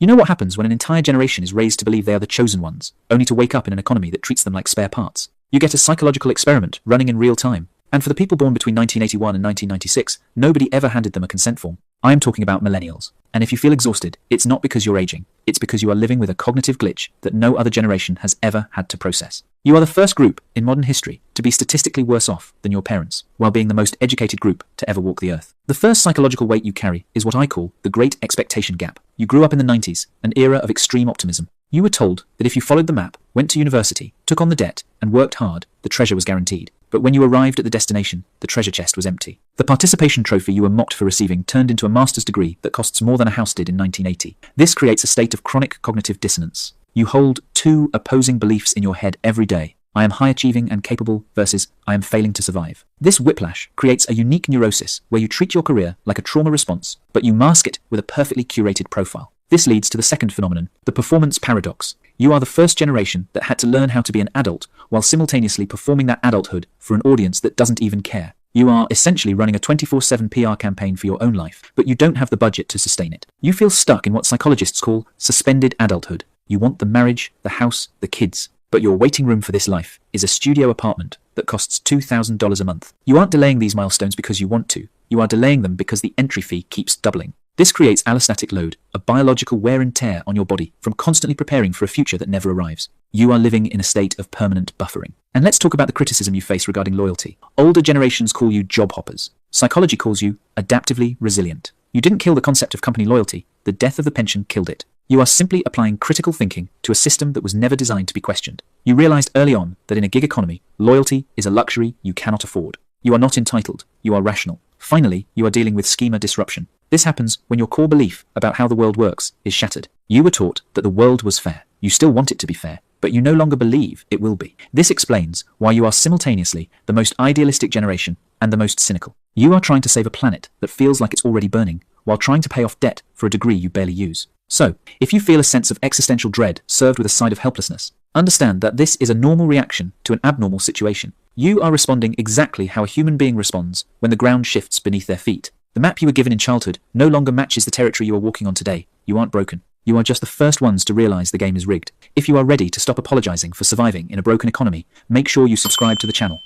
You know what happens when an entire generation is raised to believe they are the chosen ones, only to wake up in an economy that treats them like spare parts. You get a psychological experiment running in real time. And for the people born between 1981 and 1996, nobody ever handed them a consent form. I am talking about millennials. And if you feel exhausted, it's not because you're aging. It's because you are living with a cognitive glitch that no other generation has ever had to process. You are the first group in modern history to be statistically worse off than your parents, while being the most educated group to ever walk the earth. The first psychological weight you carry is what I call the Great Expectation Gap. You grew up in the 90s, an era of extreme optimism. You were told that if you followed the map, went to university, took on the debt, and worked hard, the treasure was guaranteed. But when you arrived at the destination, the treasure chest was empty. The participation trophy you were mocked for receiving turned into a master's degree that costs more than a house did in 1980. This creates a state of chronic cognitive dissonance. You hold two opposing beliefs in your head every day. I am high achieving and capable versus I am failing to survive. This whiplash creates a unique neurosis where you treat your career like a trauma response, but you mask it with a perfectly curated profile. This leads to the second phenomenon, the performance paradox. You are the first generation that had to learn how to be an adult while simultaneously performing that adulthood for an audience that doesn't even care. You are essentially running a 24/7 PR campaign for your own life, but you don't have the budget to sustain it. You feel stuck in what psychologists call suspended adulthood. You want the marriage, the house, the kids, but your waiting room for this life is a studio apartment that costs $2,000 a month. You aren't delaying these milestones because you want to. You are delaying them because the entry fee keeps doubling. This creates allostatic load, a biological wear and tear on your body from constantly preparing for a future that never arrives. You are living in a state of permanent buffering. And let's talk about the criticism you face regarding loyalty. Older generations call you job hoppers. Psychology calls you adaptively resilient. You didn't kill the concept of company loyalty. The death of the pension killed it. You are simply applying critical thinking to a system that was never designed to be questioned. You realized early on that in a gig economy, loyalty is a luxury you cannot afford. You are not entitled. You are rational. Finally, you are dealing with schema disruption. This happens when your core belief about how the world works is shattered. You were taught that the world was fair. You still want it to be fair, but you no longer believe it will be. This explains why you are simultaneously the most idealistic generation and the most cynical. You are trying to save a planet that feels like it's already burning, while trying to pay off debt for a degree you barely use. So, if you feel a sense of existential dread served with a side of helplessness, understand that this is a normal reaction to an abnormal situation. You are responding exactly how a human being responds when the ground shifts beneath their feet. The map you were given in childhood no longer matches the territory you are walking on today. You aren't broken. You are just the first ones to realize the game is rigged. If you are ready to stop apologizing for surviving in a broken economy, make sure you subscribe to the channel.